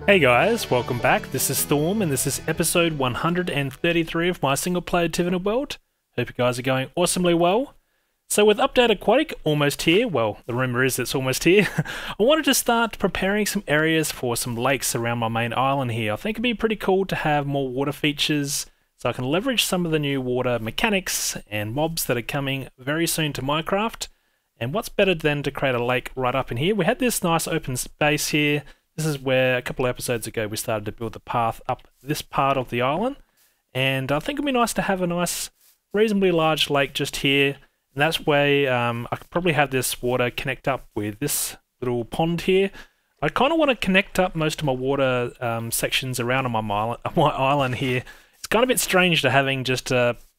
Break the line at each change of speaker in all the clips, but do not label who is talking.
Hey guys, welcome back. This is Storm and this is episode 133 of my single player Tiveden world. Hope you guys are going awesomely well. So with Update Aquatic almost here, well, the rumour is it's almost here, I wanted to start preparing some areas for some lakes around my main island here. I think it'd be pretty cool to have more water features so I can leverage some of the new water mechanics and mobs that are coming very soon to Minecraft. And what's better than to create a lake right up in here? We had this nice open space here. This is where a couple of episodes ago we started to build the path up this part of the island. And I think it'd be nice to have a nice, reasonably large lake just here. And that's where I could probably have this water connect up with this little pond here. I kind of want to connect up most of my water sections around on my island here. It's kind of a bit strange to having just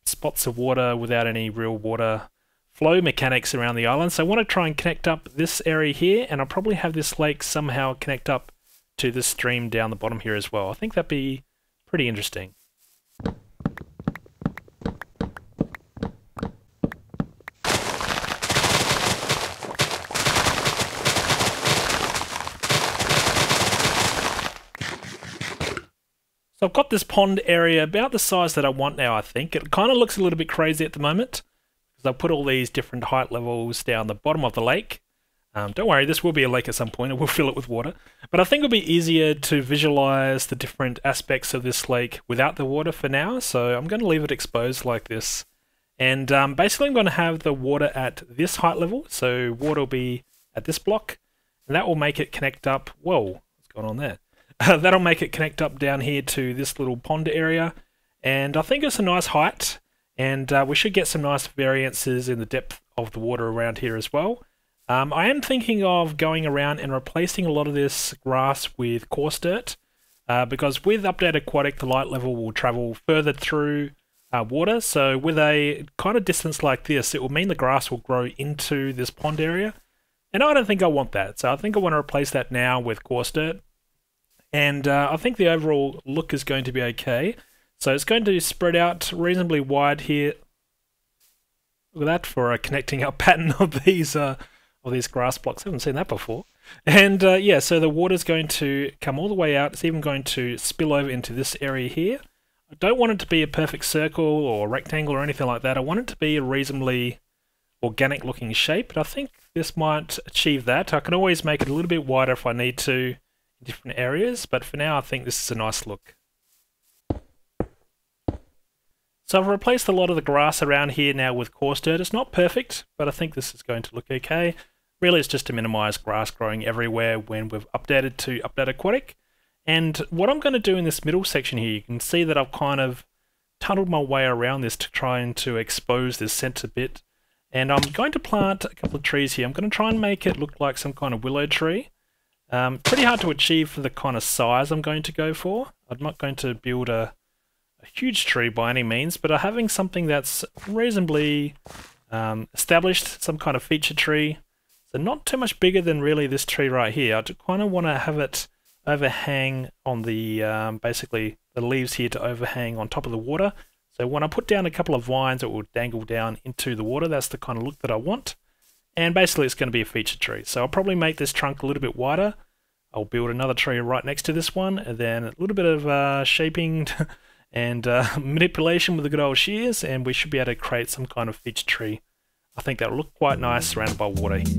spots of water without any real water flow mechanics around the island. So I want to try and connect up this area here, and I'll probably have this lake somehow connect up to this stream down the bottom here as well. I think that'd be pretty interesting. So I've got this pond area about the size that I want now, I think. It kind of looks a little bit crazy at the moment, because I've put all these different height levels down the bottom of the lake. Don't worry, this will be a lake at some point, and we'll fill it with water. But I think it'll be easier to visualize the different aspects of this lake without the water for now, so I'm going to leave it exposed like this. And basically I'm going to have the water at this height level, so water will be at this block, and that will make it connect up. Whoa, what's going on there? That'll make it connect up down here to this little pond area, and I think it's a nice height, and we should get some nice variances in the depth of the water around here as well. I am thinking of going around and replacing a lot of this grass with coarse dirt, because with Update Aquatic the light level will travel further through water, so with a kind of distance like this it will mean the grass will grow into this pond area, and I don't think I want that, so I think I want to replace that now with coarse dirt. And I think the overall look is going to be okay. So it's going to spread out reasonably wide here. Look at that for a connecting up pattern of these grass blocks. I haven't seen that before. And yeah, so the water's going to come all the way out. It's even going to spill over into this area here. I don't want it to be a perfect circle or rectangle or anything like that. I want it to be a reasonably organic looking shape. But I think this might achieve that. I can always make it a little bit wider if I need to, different areas, but for now I think this is a nice look. So I've replaced a lot of the grass around here now with coarse dirt. It's not perfect, but I think this is going to look okay. Really it's just to minimize grass growing everywhere when we've updated to Update Aquatic. And what I'm going to do in this middle section here, you can see that I've kind of tunneled my way around this to try and to expose this center bit. And I'm going to plant a couple of trees here. I'm going to try and make it look like some kind of willow tree. Pretty hard to achieve for the kind of size I'm going to go for. I'm not going to build a huge tree by any means, but having something that's reasonably established, some kind of feature tree. So not too much bigger than really this tree right here. I kind of want to have it overhang on the, basically the leaves here to overhang on top of the water. So when I put down a couple of vines, it will dangle down into the water. That's the kind of look that I want. And basically it's going to be a feature tree. So I'll probably make this trunk a little bit wider. I'll build another tree right next to this one, and then a little bit of shaping and manipulation with the good old shears, and we should be able to create some kind of feature tree. I think that'll look quite nice surrounded by water here.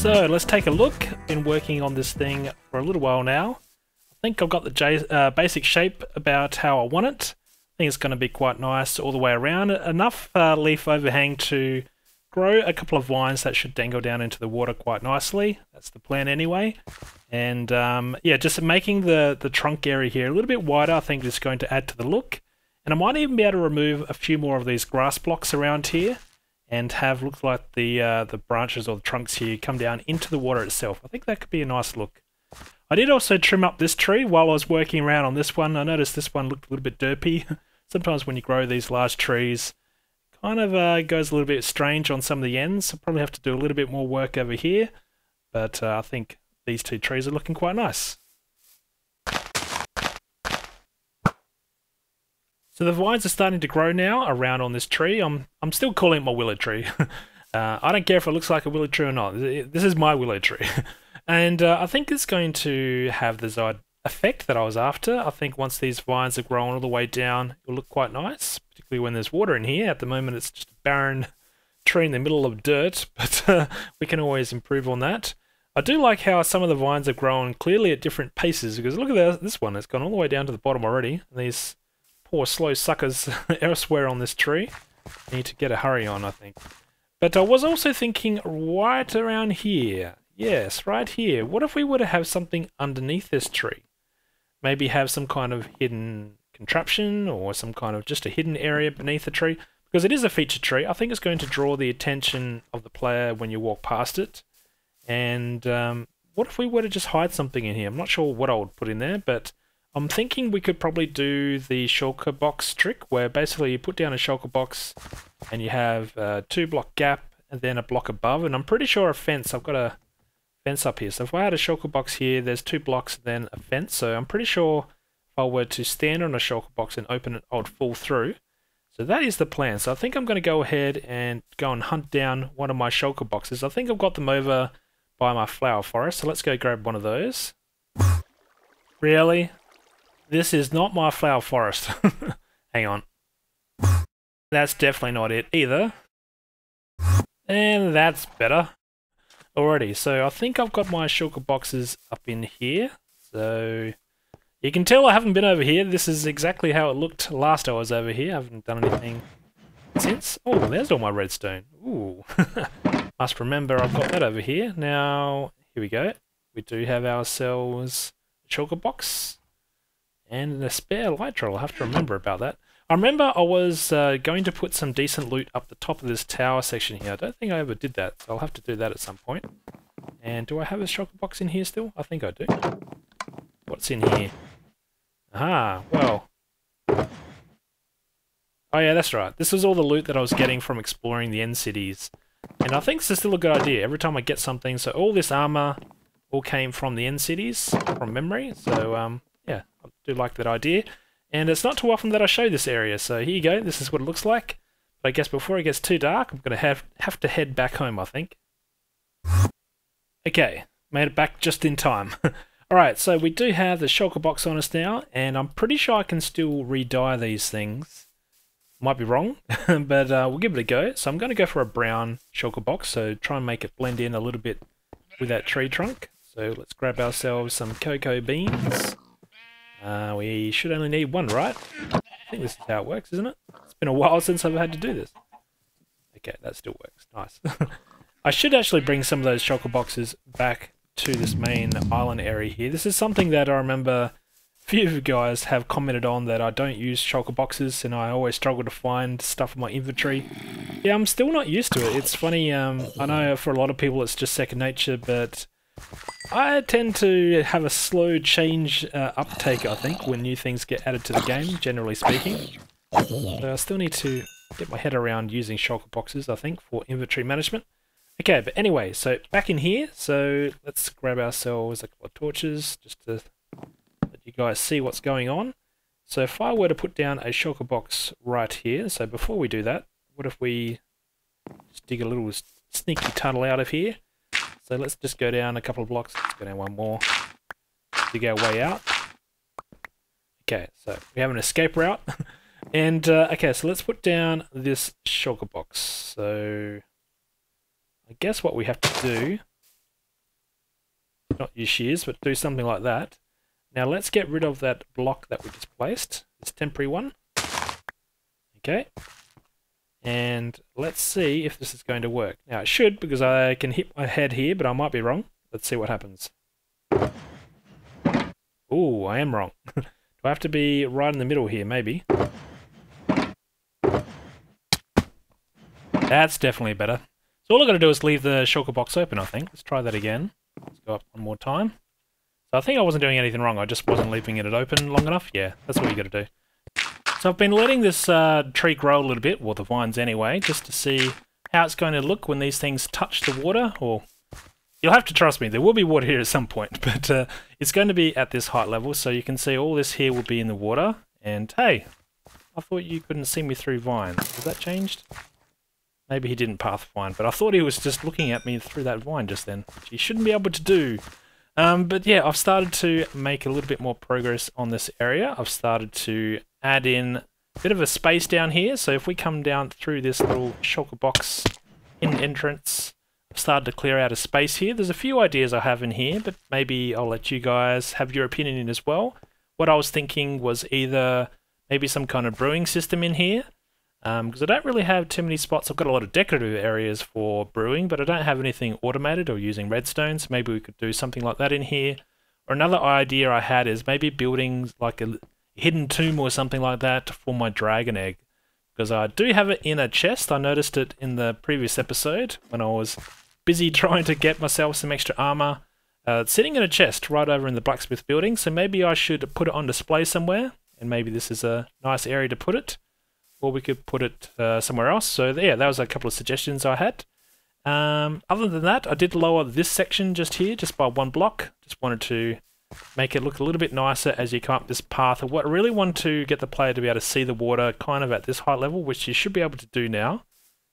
So let's take a look. Been working on this thing for a little while now. I think I've got the basic shape about how I want it. I think it's going to be quite nice all the way around. Enough leaf overhang to grow a couple of vines that should dangle down into the water quite nicely. That's the plan anyway. And yeah, just making the trunk area here a little bit wider, I think is going to add to the look. And I might even be able to remove a few more of these grass blocks around here and have look like the branches or the trunks here come down into the water itself. I think that could be a nice look. I did also trim up this tree while I was working around on this one. I noticed this one looked a little bit derpy. Sometimes when you grow these large trees, kind of goes a little bit strange on some of the ends. I'll probably have to do a little bit more work over here, but I think these two trees are looking quite nice. So the vines are starting to grow now around on this tree. I'm still calling it my willow tree. I don't care if it looks like a willow tree or not. This is my willow tree. And I think it's going to have the desired effect that I was after. I think once these vines are grown all the way down, it'll look quite nice, particularly when there's water in here. At the moment, it's just a barren tree in the middle of dirt, but we can always improve on that. I do like how some of the vines have grown clearly at different paces, because look at this one. It's gone all the way down to the bottom already. And these poor slow suckers elsewhere on this tree need to get a hurry on, I think. But I was also thinking right around here. Yes, right here. What if we were to have something underneath this tree? Maybe have some kind of hidden contraption or some kind of just a hidden area beneath the tree. Because it is a featured tree, I think it's going to draw the attention of the player when you walk past it. And what if we were to just hide something in here? I'm not sure what I would put in there, but I'm thinking we could probably do the shulker box trick, where basically you put down a shulker box and you have a 2-block gap and then a block above. And I'm pretty sure a fence, I've got a fence up here. So if I had a shulker box here, there's 2 blocks, then a fence. So I'm pretty sure if I were to stand on a shulker box and open it, I would fall through. So that is the plan. So I think I'm going to go ahead and go and hunt down one of my shulker boxes. I think I've got them over by my flower forest. So let's go grab one of those. Really? This is not my flower forest. Hang on. That's definitely not it either. And that's better. Alrighty, so I think I've got my shulker boxes up in here. So you can tell I haven't been over here. This is exactly how it looked last I was over here. I haven't done anything since. Oh, there's all my redstone. Ooh. Must remember I've got that over here. Now, here we go. We do have ourselves a shulker box and a spare elytra. I'll have to remember about that. I remember I was going to put some decent loot up the top of this tower section here. I don't think I ever did that, so I'll have to do that at some point. And do I have a shulker box in here still? I think I do. What's in here? Aha, well. Oh yeah, that's right. This was all the loot that I was getting from exploring the end cities. And I think this is still a good idea. Every time I get something, so all this armor all came from the end cities, from memory. So yeah, I do like that idea. And it's not too often that I show this area, so here you go, this is what it looks like. But I guess before it gets too dark, I'm going to have to head back home, I think. Okay, made it back just in time. Alright, so we do have the shulker box on us now, and I'm pretty sure I can still re-dye these things. Might be wrong, but we'll give it a go. So I'm going to go for a brown shulker box, so try and make it blend in a little bit with that tree trunk. So let's grab ourselves some cocoa beans. We should only need 1, right? I think this is how it works, isn't it? It's been a while since I've had to do this. Okay, that still works. Nice. I should actually bring some of those shulker boxes back to this main island area here. This is something that I remember a few of you guys have commented on, that I don't use shulker boxes and I always struggle to find stuff in my inventory. Yeah, I'm still not used to it. It's funny, I know for a lot of people it's just second nature, but I tend to have a slow change uptake, I think, when new things get added to the game, generally speaking. So I still need to get my head around using shulker boxes, I think, for inventory management. Okay, but anyway, so back in here, so let's grab ourselves a couple of torches, just to let you guys see what's going on. So if I were to put down a shulker box right here, so before we do that, what if we just dig a little sneaky tunnel out of here? So let's just go down a couple of blocks. Let's go down one more. Dig our way out. Okay, so we have an escape route. And, okay, so let's put down this shulker box. So I guess what we have to do, not use shears, but do something like that. Now let's get rid of that block that we just placed, this temporary one. Okay. And let's see if this is going to work. Now it should, because I can hit my head here, but I might be wrong. Let's see what happens. Ooh, I am wrong. Do I have to be right in the middle here, maybe? That's definitely better. So all I've got to do is leave the shulker box open, I think. Let's try that again. Let's go up one more time. So I think I wasn't doing anything wrong, I just wasn't leaving it open long enough. Yeah, that's what you got to do. So I've been letting this tree grow a little bit, well the vines anyway, just to see how it's going to look when these things touch the water. Or you'll have to trust me, there will be water here at some point, but it's going to be at this height level, so you can see all this here will be in the water. And hey, I thought you couldn't see me through vines. Has that changed? Maybe he didn't pathfind, but I thought he was just looking at me through that vine just then, which he shouldn't be able to do. But yeah, I've started to make a little bit more progress on this area. I've started to add in a bit of a space down here. So if we come down through this little shulker box in entrance, I've started to clear out a space here. There's a few ideas I have in here, but maybe I'll let you guys have your opinion in as well. What I was thinking was either maybe some kind of brewing system in here, because I don't really have too many spots. I've got a lot of decorative areas for brewing, but I don't have anything automated or using redstone, so maybe we could do something like that in here. Or another idea I had is maybe building like a hidden tomb or something like that for my dragon egg, because I do have it in a chest. I noticed it in the previous episode when I was busy trying to get myself some extra armor. It's sitting in a chest right over in the blacksmith building, so maybe I should put it on display somewhere, and maybe this is a nice area to put it. Or we could put it somewhere else. So yeah, that was a couple of suggestions I had. Other than that, I did lower this section just here, just by one block. Just wanted to make it look a little bit nicer as you come up this path. What I really want to get the player to be able to see the water kind of at this height level, which you should be able to do now,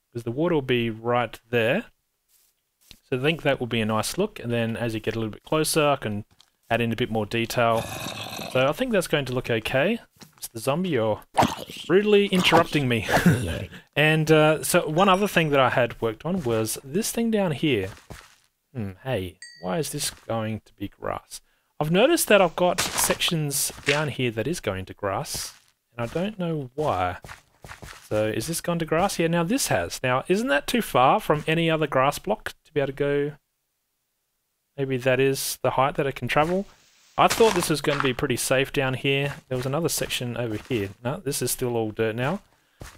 because the water will be right there. So I think that will be a nice look. And then as you get a little bit closer, I can add in a bit more detail. So I think that's going to look okay. It's the zombie, you're rudely interrupting me. And so one other thing that I had worked on was this thing down here. Hey, why is this going to be grass? I've noticed that I've got sections down here that is going to grass, and I don't know why. So is this gone to grass? Yeah, now this has. Now, isn't that too far from any other grass block to be able to go? Maybe that is the height that it can travel. I thought this was going to be pretty safe down here. There was another section over here. No, this is still all dirt now.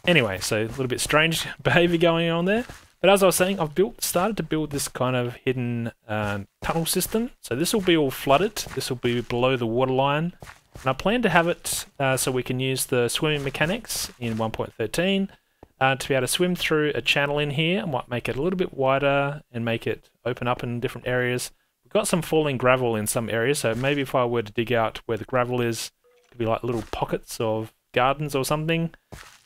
Anyway, so a little bit strange behavior going on there. But as I was saying, I've started to build this kind of hidden tunnel system. So this will be all flooded. This will be below the waterline. And I plan to have it so we can use the swimming mechanics in 1.13 to be able to swim through a channel in here. I might make it a little bit wider and make it open up in different areas. We've got some falling gravel in some areas, so maybe if I were to dig out where the gravel is, it could be like little pockets of gardens or something.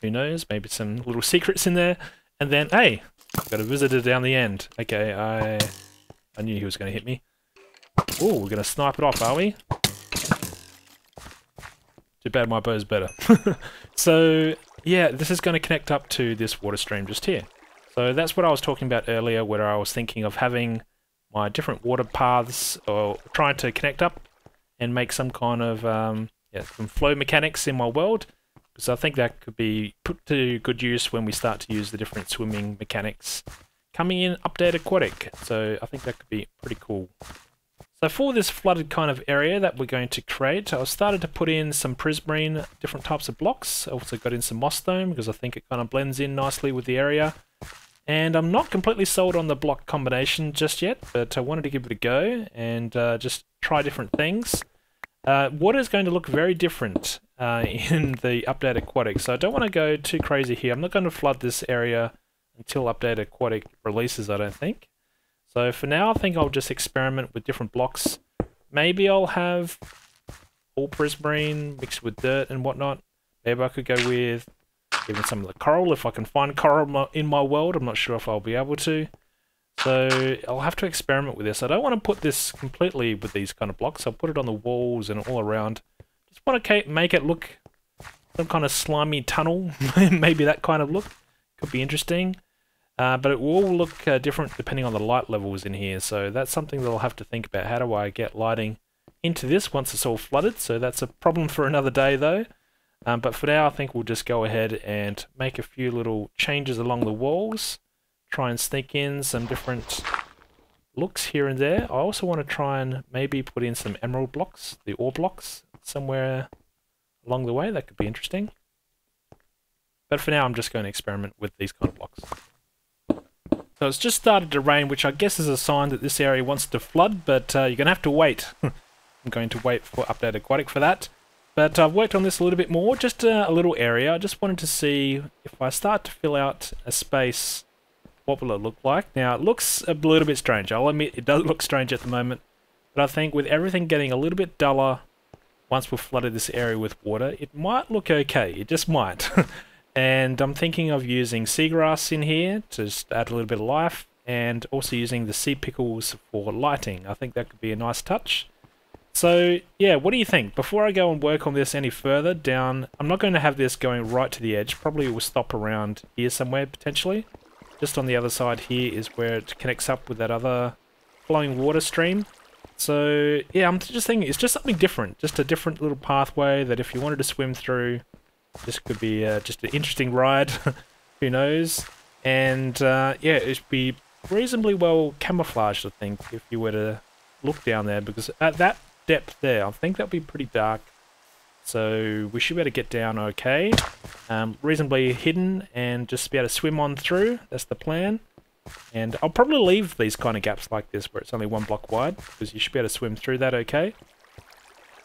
Who knows? Maybe some little secrets in there. And then, hey, I've got a visitor down the end. Okay, I knew he was going to hit me. Oh, we're going to snipe it off, are we? Too bad my bow's better. So, yeah, this is going to connect up to this water stream just here. So that's what I was talking about earlier, where I was thinking of having my different water paths, or trying to connect up and make some kind of some flow mechanics in my world. Because I think that could be put to good use when we start to use the different swimming mechanics coming in Update Aquatic. So I think that could be pretty cool. So for this flooded kind of area that we're going to create, I've started to put in some prismarine, different types of blocks. I also got in some moss stone because I think it kind of blends in nicely with the area. And I'm not completely sold on the block combination just yet, but I wanted to give it a go and just try different things. Water is going to look very different in the Update Aquatic, so I don't want to go too crazy here. I'm not going to flood this area until Update Aquatic releases, I don't think. So for now, I think I'll just experiment with different blocks. Maybe I'll have all prismarine mixed with dirt and whatnot. Maybe I could go with even some of the coral, if I can find coral in my world. I'm not sure if I'll be able to. So I'll have to experiment with this. I don't want to put this completely with these kind of blocks. I'll put it on the walls and all around. Just want to make it look some kind of slimy tunnel. Maybe that kind of look. Could be interesting. But it will look different depending on the light levels in here. So that's something that I'll have to think about. How do I get lighting into this once it's all flooded, so that's a problem for another day though. But for now I think we'll just go ahead and make a few little changes along the walls, try and sneak in some different looks here and there. I also want to try and maybe put in some emerald blocks, the ore blocks, somewhere along the way. That could be interesting. But for now I'm just going to experiment with these kind of blocks. So it's just started to rain, which I guess is a sign that this area wants to flood, but you're going to have to wait. I'm going to wait for Update Aquatic for that. But I've worked on this a little bit more, just a little area. I just wanted to see if I start to fill out a space, what will it look like? Now it looks a little bit strange. I'll admit it does look strange at the moment, but I think with everything getting a little bit duller once we've flooded this area with water, it might look okay. It just might. And I'm thinking of using seagrass in here to just add a little bit of life, and also using the sea pickles for lighting. I think that could be a nice touch. So yeah, what do you think? Before I go and work on this any further down, I'm not going to have this going right to the edge. Probably it will stop around here somewhere potentially. Just on the other side here is where it connects up with that other flowing water stream. So yeah, I'm just thinking it's just something different, just a different little pathway that if you wanted to swim through, this could be just an interesting ride. Who knows? And yeah, it should be reasonably well camouflaged, I think, if you were to look down there, because at that depth there, I think that'll be pretty dark. So we should be able to get down okay. Reasonably hidden and just be able to swim on through. That's the plan. And I'll probably leave these kind of gaps like this where it's only 1 block wide, because you should be able to swim through that okay.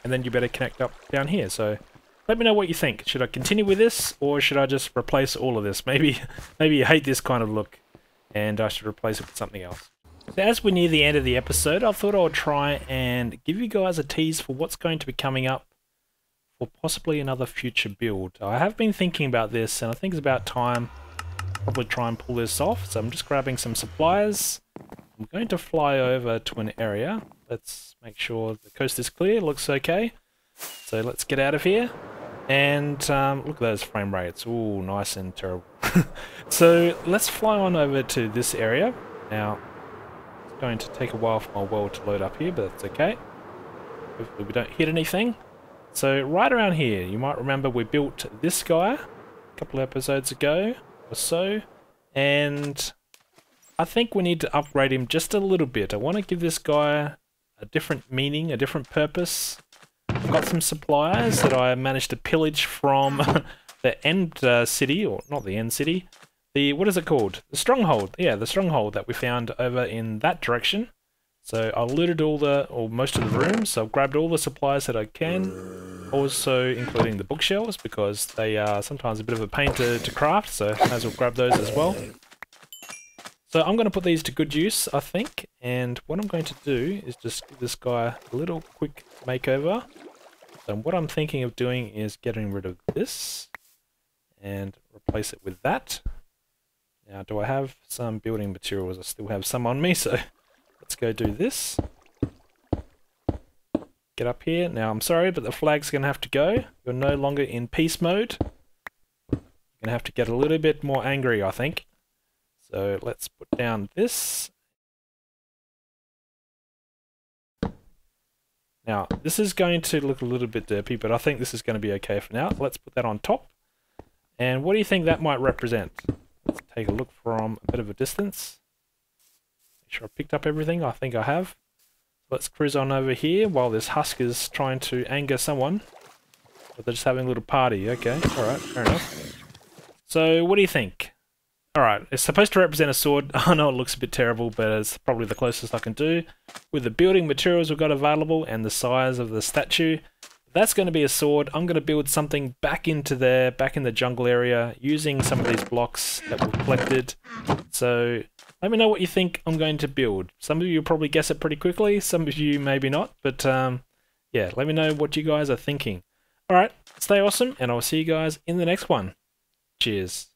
And then you better connect up down here. So let me know what you think. Should I continue with this, or should I just replace all of this? Maybe you hate this kind of look, and I should replace it with something else. So as we near the end of the episode, I thought I would try and give you guys a tease for what's going to be coming up for possibly another future build. I have been thinking about this, and I think it's about time probably try and pull this off. So I'm just grabbing some supplies. I'm going to fly over to an area. Let's make sure the coast is clear. Looks okay. So let's get out of here. And look at those frame rates. Ooh, nice and terrible. So let's fly on over to this area. Now, it's going to take a while for my world to load up here, but that's okay. Hopefully we don't hit anything. So right around here, you might remember we built this guy a couple of episodes ago or so. And I think we need to upgrade him just a little bit. I want to give this guy a different meaning, a different purpose. I've got some supplies that I managed to pillage from the end city, or not the end city, what is it called? The stronghold. Yeah, the stronghold that we found over in that direction. So I looted or most of the rooms, so I've grabbed all the supplies that I can, also including the bookshelves, because they are sometimes a bit of a pain to craft, so I might as well grab those as well. So I'm going to put these to good use, I think, and what I'm going to do is just give this guy a little quick makeover. So what I'm thinking of doing is getting rid of this and replace it with that. Now, do I have some building materials? I still have some on me, so let's go do this. Get up here. Now, I'm sorry, but the flag's going to have to go. You're no longer in peace mode. You're going to have to get a little bit more angry, I think. So let's put down this. Now, this is going to look a little bit derpy, but I think this is going to be okay for now. Let's put that on top. And what do you think that might represent? Let's take a look from a bit of a distance. Make sure I picked up everything. I think I have. Let's cruise on over here while this husk is trying to anger someone. But they're just having a little party. Okay, alright, fair enough. So, what do you think? Alright, it's supposed to represent a sword. I know it looks a bit terrible, but it's probably the closest I can do. With the building materials we've got available and the size of the statue, that's going to be a sword. I'm going to build something back into there, back in the jungle area, using some of these blocks that we've collected. So, let me know what you think I'm going to build. Some of you will probably guess it pretty quickly, some of you maybe not, but yeah, let me know what you guys are thinking. Alright, stay awesome, and I'll see you guys in the next one. Cheers.